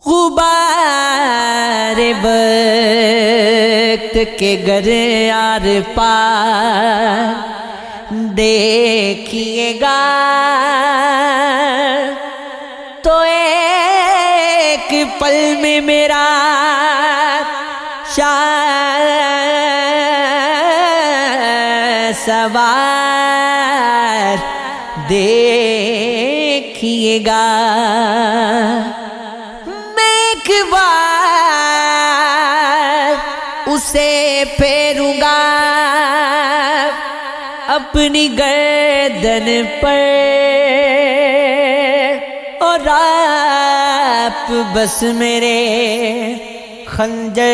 غبار وقت کے گر آر پار دیکھیے گا تو ایک پل میں میرا سوار دیکھیے گا میں ایک بار اسے پھیروں گا اپنی گردن پر اور آپ بس میرے خنجر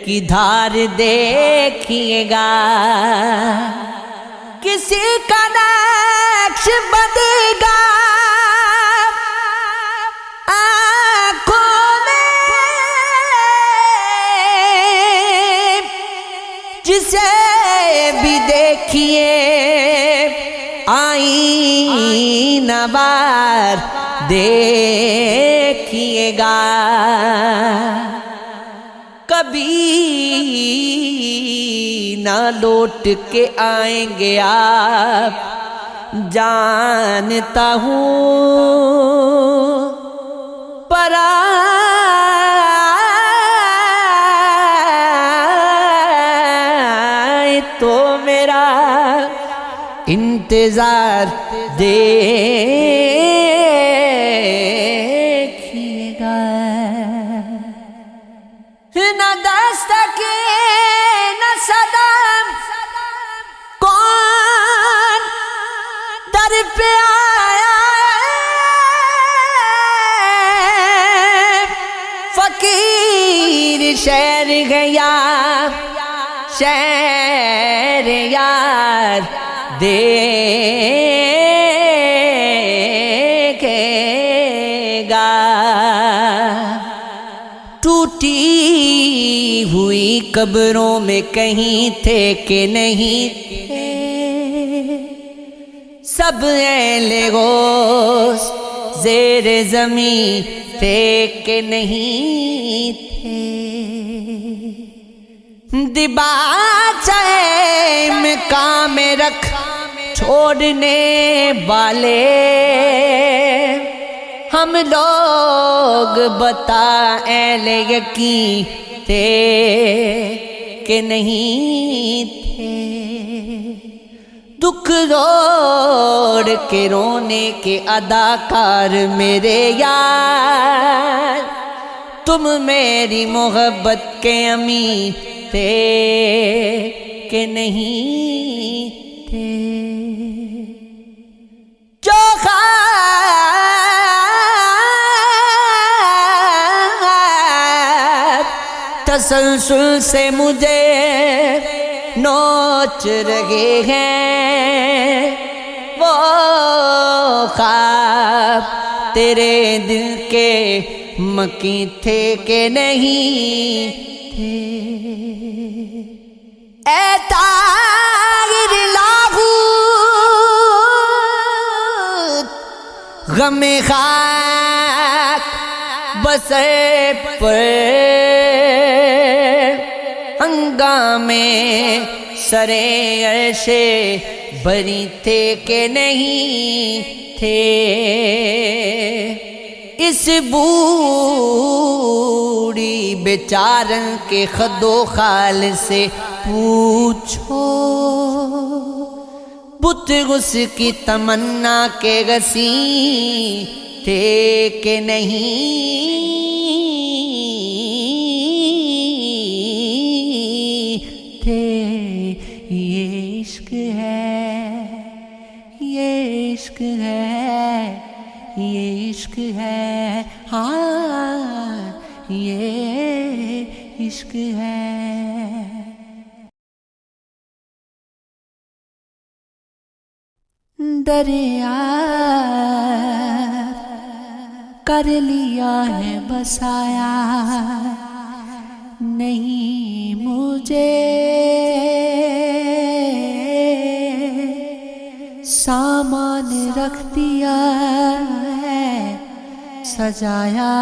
کی دھار دیکھیے گا کسی کا نقش بدے گا آنکھوں میں جسے بھی دیکھیے آئینہ وار دیکھیے گا کبھی نہ لوٹ کے آئیں گے آپ جانتا ہوں پر آئے تو میرا انتظار دیکھیے گا نہ دستکے نہ صدام کون در پہ آیا فقیر شہر گیا شہر یار دیکھے گا ٹوٹی ہوئی قبروں میں کہیں تھے کہ نہیں تھے سب اہل غوث زیر زمین تھے کہ نہیں تھے دباچہ مقام رکھ چھوڑنے والے ہم لوگ بتا اہل یقین تھے کہ نہیں تھے دکھ روڑ کے رونے کے اداکار میرے یار تم میری محبت کے امین تھے کہ نہیں تھے جو تسلسل سے مجھے نوچ رہے ہیں وہ خواب تیرے دل کے مکیں تھے کہ نہیں تھے اے طاہر لاہوت غم خاک بسر پر ہنگامے سرے عرش بری تھے کہ نہیں تھے اس بوڑھی بیچارن کے خد و خال سے پوچھو بت اس کی تمنا کے غسی تھے کہ نہیں تھے یہ عشق ہے یہ عشق ہے یہ عشق ہے ہاں یہ عشق ہے دریا کر لیا ہے بسایا نہیں مجھے سامان رکھ دیا ہے سجایا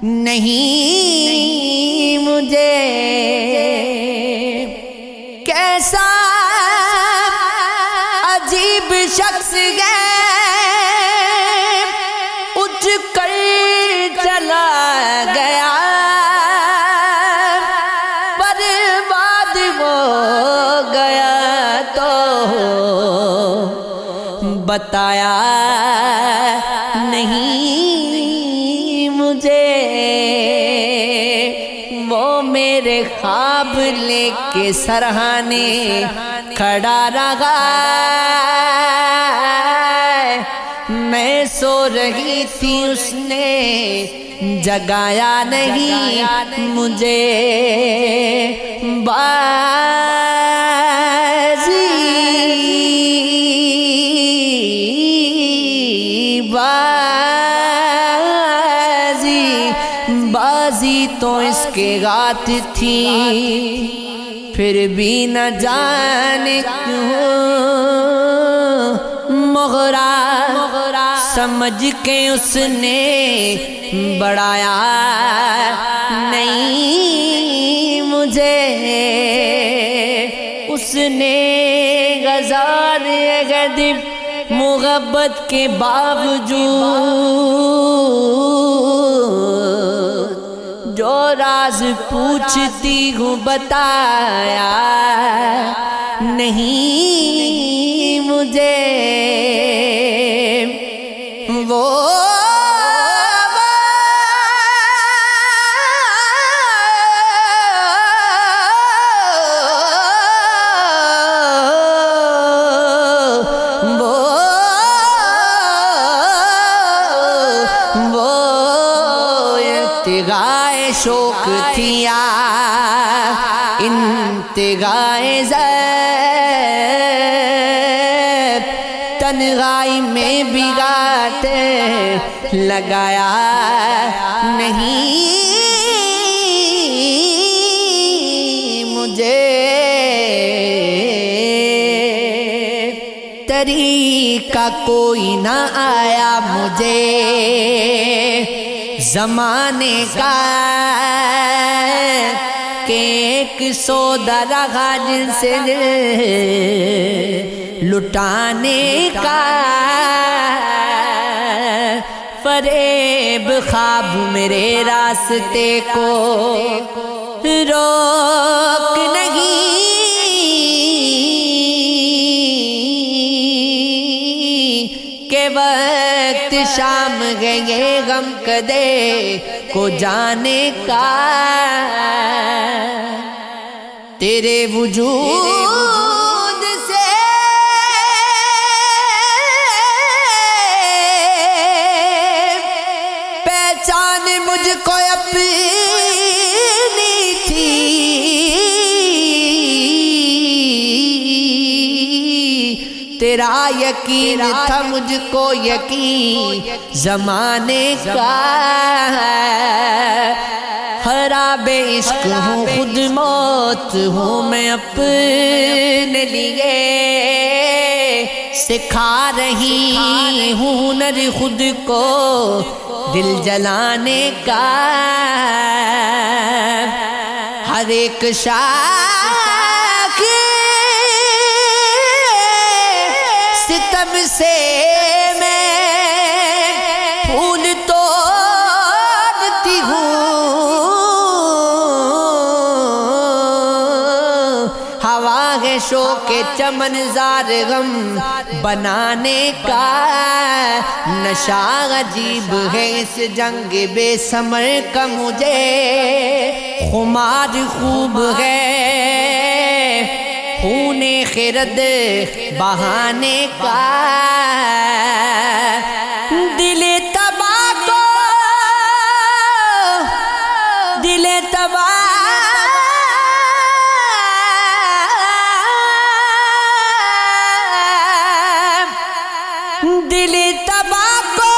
نہیں مجھے کیسا عجیب شخص ہے اٹھ کر چلا گیا برباد ہو گیا تو بتایا نہیں مجھے وہ میرے خواب لے کے سرہانے کھڑا رہا میں سو رہی تھی اس نے جگایا نہیں مجھے بازی تو اس کے ہاتھ تھی پھر بھی نہ جانے کیوں مغرا سمجھ کے اس نے بڑھایا نہیں مجھے اس نے غزال غضب محبت کے باوجود جو راز پوچھتی ہوں بتایا نہیں مجھے وہ انتہائے شوق تھیا انتہائے ضعف تنہائی میں بھی گاتے لگایا نہیں مجھے طریقہ کوئی نہ آیا مجھے زمانے کا کہ ایک سودا رہا جن سے لٹانے کا فریب خواب میرے راستے کو روک نہیں کہ وقت شام گئے غم کدے کو جانے کا تیرے وجود سے پہچان مجھ کو اپنی تھی تیرا یقین تھا مجھ کو یقین زمانے کا خراب عشق ہوں خود موت ہوں میں اپنے لیے سکھا رہی ہوں ہنر خود کو دل جلانے کا ہر ایک شاخ ستم سے میں پھول توڑتی ہوں ہوا ہے شوق چمن زار غم بنانے کا نشہ عجیب ہے اس جنگ بے ثمر کا مجھے خمار خوب ہے خون خرد بہانے کا دل تباہ کو دل تباہ دل تباہ کو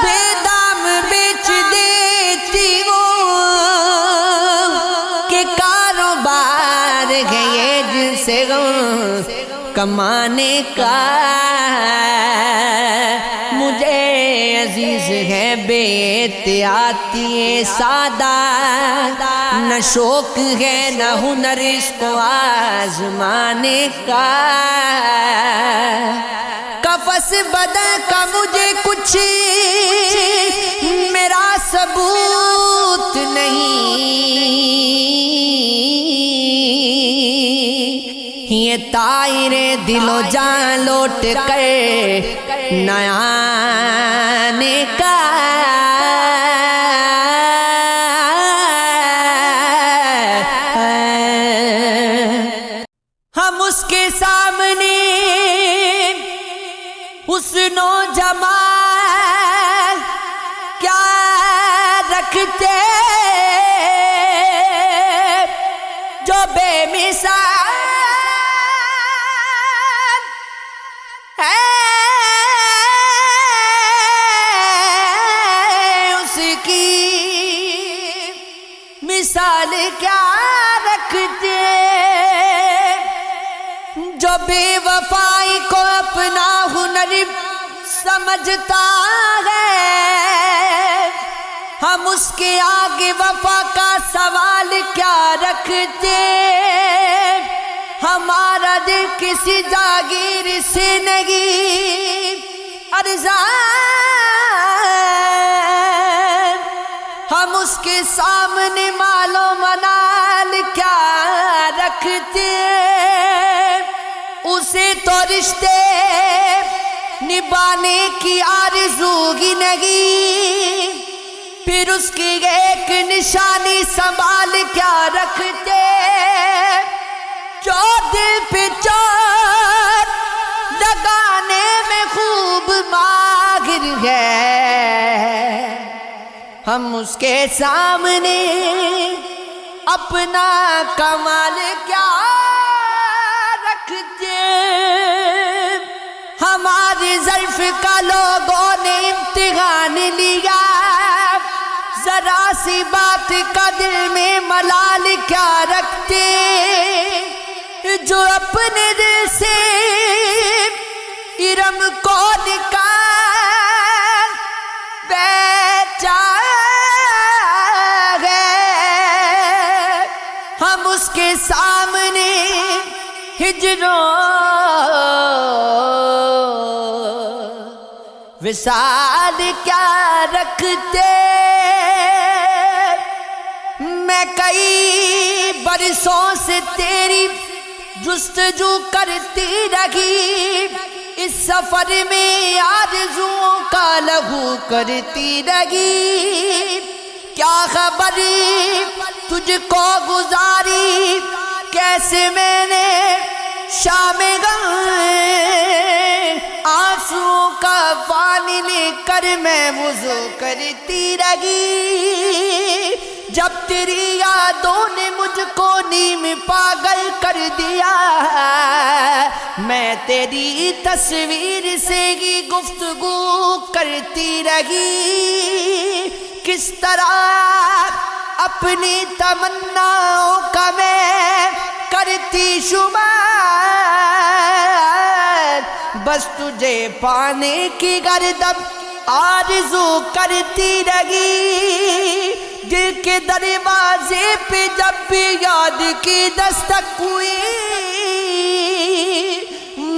بے دام بیچ دیتی ہوں کہ کاروبار گئے جن سے کمانے کا مجھے عزیز ہے بے احتیاطی سادہ، نہ شوق ہے نہ ہنر اس کو آزمانے کا، قفس بدن کا مجھے کچھ میرا ثبوت نہیں، یہ طائر دل و جان لوٹ کر نہ آنے کا، ہم اس کے سامنے حسن و جمال کیا رکھتے جو بے مثال ہے، اس کی مثال کیا رکھتے جو بے وفائی کو اپنا ہنر سمجھتا ہے، ہم اس کے آگے وفا کا سوال کیا رکھتے، ہمارا دل کسی جاگیر سے نہیں ارزاں، ہم اس کے سامنے مال و منال کیا رکھتے، اسے تو رشتے نبھانے کی آرزو ہی نہیں، پھر اس کی ایک نشانی سنبھال کیا رکھتے جو دل پہ چوٹ لگانے میں خوب ماہر ہے، ہم اس کے سامنے اپنا کمال کیا رکھتے، ہماری ظرف کا لوگوں نے امتحان لیا، ذرا سی بات کا دل میں ملال کیا رکھتے، جو اپنے دل سے ارم کو نکال بیچا ہے، ہم اس کے سامنے ہجروں وصال کیا رکھتے، میں کئی برسوں سے تیری جستجو کرتی رہی، اس سفر میں آرزوؤں کا لہو کرتی رہی، کیا خبر تجھ کو گزاری کیسے میں نے شام غم، آنسوؤں کا پانی لے کر میں وضو کرتی رہی، جب تیری یادوں نے مجھ کو نیم پاگل کر دیا، میں تیری تصویر سے ہی گفتگو کرتی رہی، کس طرح اپنی تمناؤں کا میں کرتی شمار، بس تجھے پانے کی گردب آرزو کرتی رہی، دل کے دروازے پہ جب بھی یاد کی دستک ہوئی،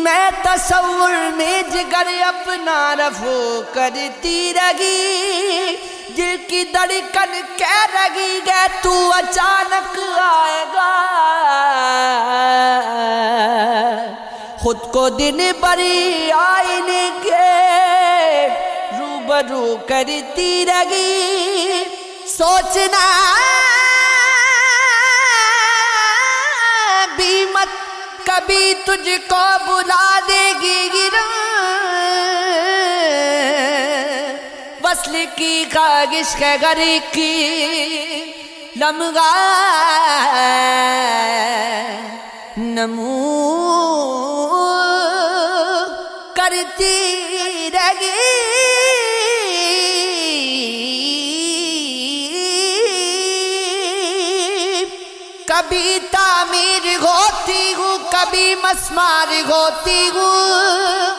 میں تصور میں جگر اپنا رفع کرتی رہی، دل کی دھڑکن کہہ رہی ہے تو اچانک آئے گا، خود کو دن بھری آئینے کے روبرو کرتی رہی، سوچنا بھی مت کبھی تجھ کو بلا دے گی گرا، وصل کی خواہش ہے غریق کی لمحہ نمو کرتی رہی، کبھی تعمیر ہوتی ہوں کبھی مسمار ہوتی ہوں،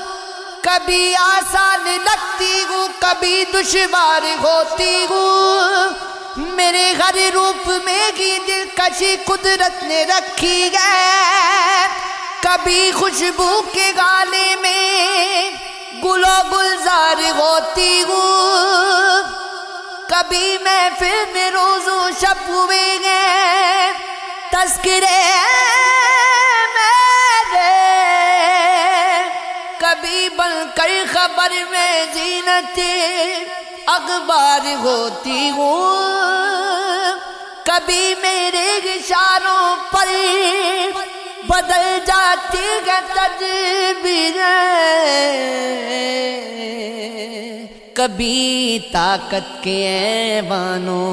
کبھی آسان لگتی ہوں کبھی دشوار ہوتی ہوں، میرے ہر روپ میں ہی دلکشی قدرت نے رکھی ہے، کبھی خوشبو کے گالے میں گل و گلزار ہوتی ہوں، کبھی محفل میں روز و شب ہوئے ہیں تذکرے میرے، کبھی بن کر خبر میں زینت اخبار ہوتی ہوں، کبھی میرے اشاروں پر بدل جاتی ہے تدبیریں، کبھی طاقت کے ایوانوں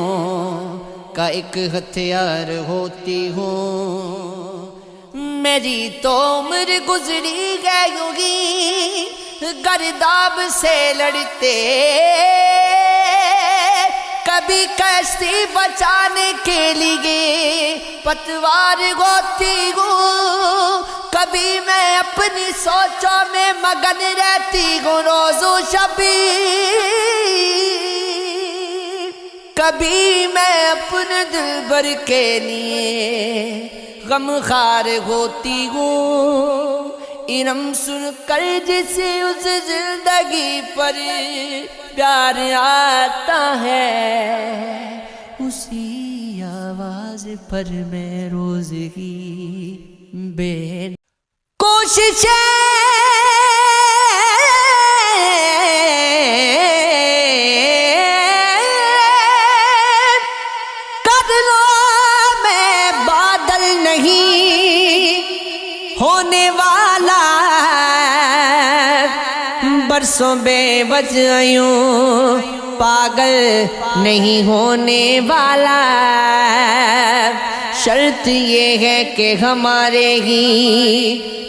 کا ایک ہتھیار ہوتی ہوں، میری تو عمر گزری ہے یوں ہی گرداب سے لڑتے، کبھی کشتی بچانے کے لیے پتوار ہوتی ہوں، کبھی میں اپنی سوچوں میں مگن رہتی ہوں روز و شب، کبھی میں اپنے دلبر کے لیے غمخوار ہوتی ہوں، انعم سن کر جسے اس زندگی پر پیار آتا ہے، اسی آواز پر میں روز ہی بے کوششیں کر لو، میں بادل نہیں ہونے والا، برسوں بے وجہ یوں پاگل نہیں ہونے والا، شرط یہ ہے کہ ہمارے ہی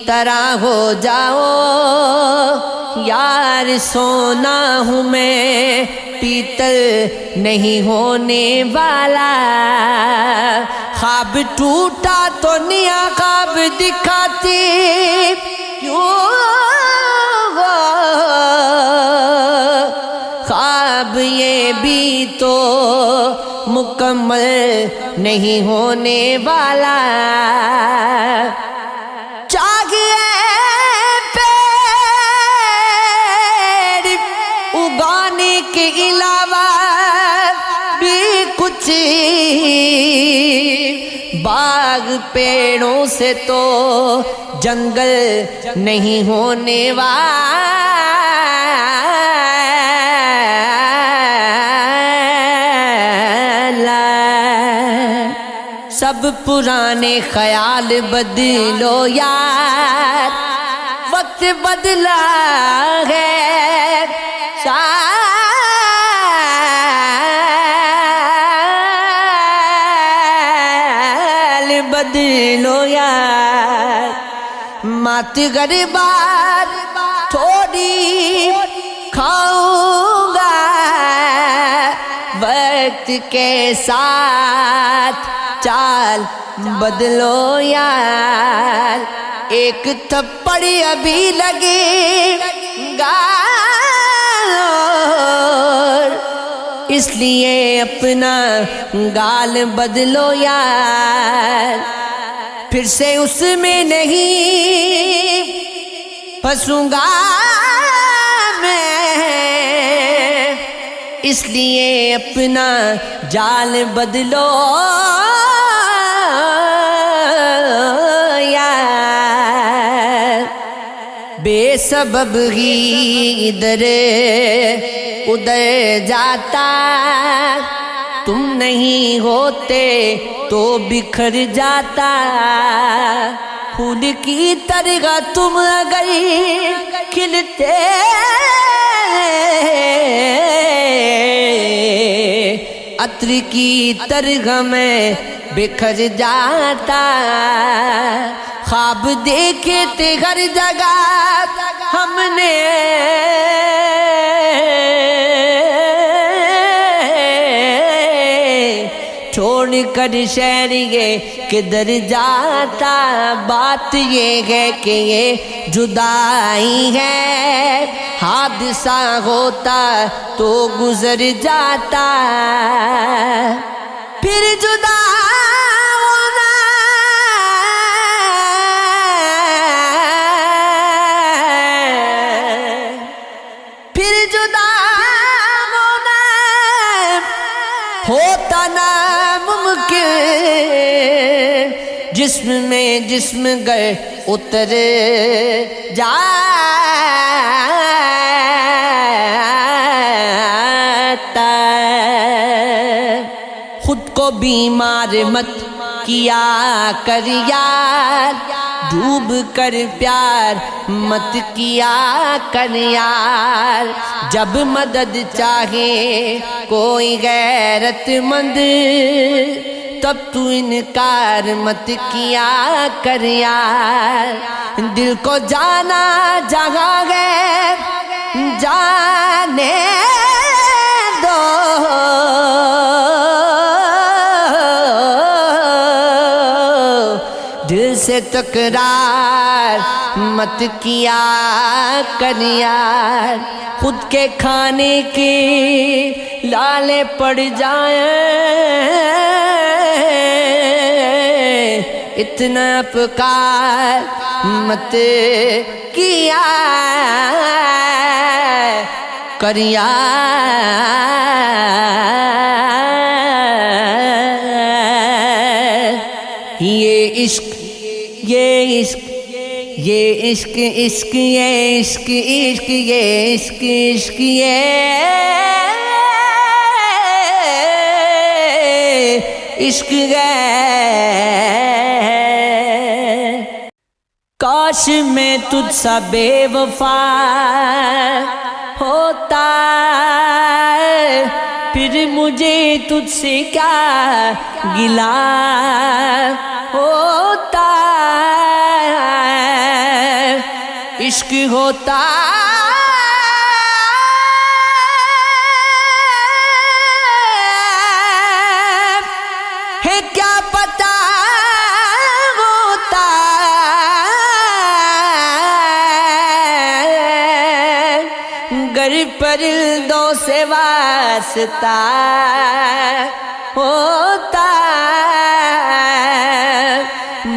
طرح ہو جاؤ، یار سونا ہوں میں پیتل نہیں ہونے والا، خواب ٹوٹا تو نیا خواب دکھاتی کیوں، خواب یہ بھی تو مکمل نہیں ہونے والا، چاہیے پیڑ اگانے کے علاوہ بھی کچھ، باغ پیڑوں سے تو جنگل نہیں ہونے والا، سب پرانے خیال بدلو یار، وقت بدلا ہے، سال بدلو یار، مات گر بار تھوڑی کھاؤں گا، وقت کے ساتھ چال بدلو یار، ایک تھپڑ ابھی لگے گا، اس لیے اپنا گال بدلو یار، پھر سے اس میں نہیں پھنسوں گا میں، اس لیے اپنا جال بدلو یار، بے سبب ہی ادھر ادھر جاتا، تم نہیں ہوتے تو بکھر جاتا، پھول کی طرح تم اگر کھلتے عطر کی طرح میں بکھر جاتا، خواب دیکھے تھے ہر جگہ ہم نے، چھوڑ کر شہر یہ کدھر جاتا، بات یہ ہے کہ یہ جدائی ہے، حادثہ ہوتا تو گزر جاتا، پھر جدا ہونا پھر جدا ہونا ہوتا ناممکن، جسم میں جسم گئے اتر جاتا، خود کو بیمار مت کیا کر یار، ڈوب کر پیار مت کیا کر یار، جب مدد چاہے کوئی غیرت مند تب تو انکار مت کیا کر یار، دل کو جانا جہاں ہے جانے دو، دل سے تکرار مت کیا کر یار، خود کے کھانے کی لالے پڑ جائیں اتنا پکار مت کیا کر یار، یہ عشق یہ عشق یہ عشق عشق یہ عشق عشق یہ عشق عشق یہ عشق ہے، کاش میں تجھ سا بے وفا ہوتا، پھر مجھے تجھ سے کیا گلہ ہوتا، عشق ہوتا ہے کیا پتا ہوتا، گر پرندوں سے واسطہ ہوتا،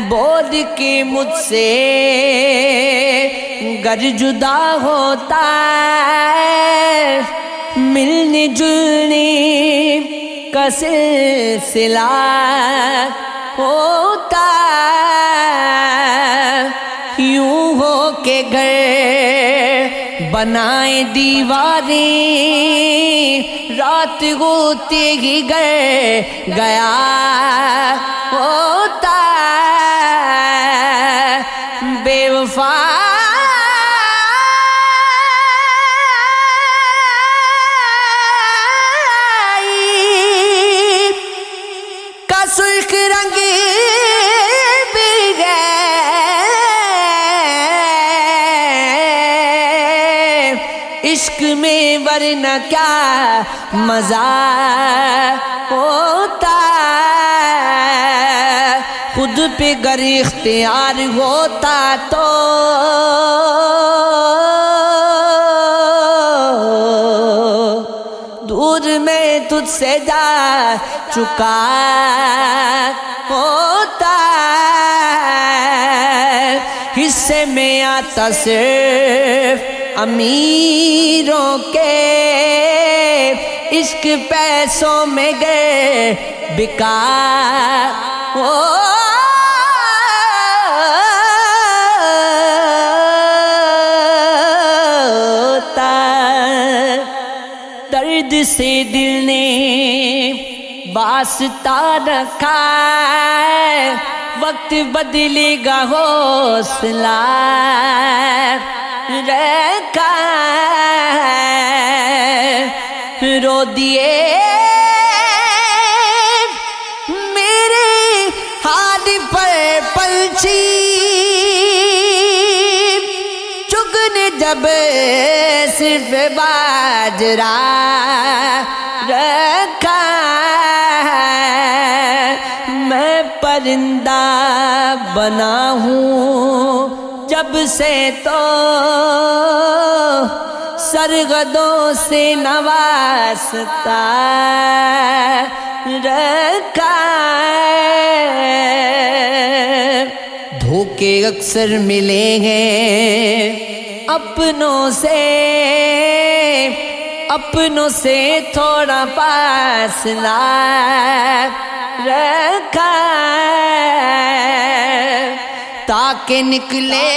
بول کے مجھ سے گر جدا ہوتا، ملنے جلنے کا سلسلہ ہوتا، یوں ہو کے گھر بنائے دیواریں، رات ہوتے ہی گھر گیا ہوتا، بے وفا کا سرخ رنگ بھی ہے، عشق میں ورنہ کیا مزہ ہوتا، خود پہ گر اختیار ہوتا تو دور میں تجھ سے جا چکا ہوتا، حصے میں آتا صرف امیروں کے، عشق پیسوں میں گئے بکا ہوتا، درد سے دل نے واسطہ رکھا، وقت بدلے گا حوصلہ رکھا، رو دیے میرے ہاتھ پر پنچھی، چگن جب صرف باجرا رکھا پرندہ بنا ہوں جب سے تو سرگدوں سے نوازتا رکھا ہے۔ دھوکے اکثر ملے ہیں اپنوں سے تھوڑا فاصلہ رکھا ہے، تاکہ نکلے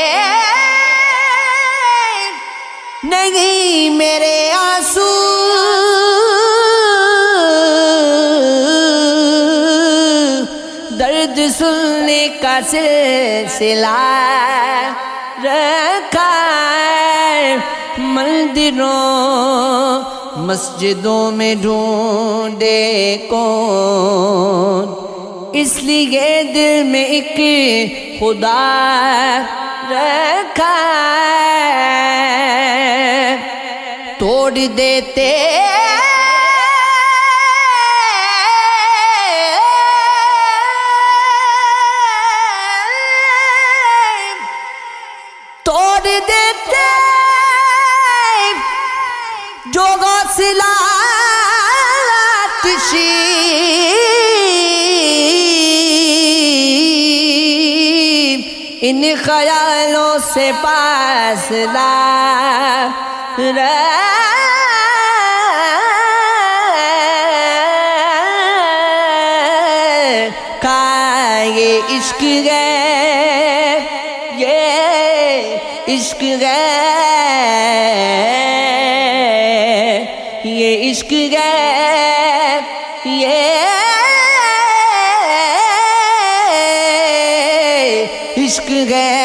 نہیں میرے آنسو درد سننے کا سلسلہ رکھا ہے۔ مندروں مسجدوں میں ڈھونڈے کون، اس لیے دل میں ایک خدا رکھا ہے۔ توڑ دیتے جو غوثلہ آتشی ان خیالوں سے فاصلہ رکھا یہ عشق ہے، یہ عشق ہے، یہ عشق ہے، یہ عشق ہے۔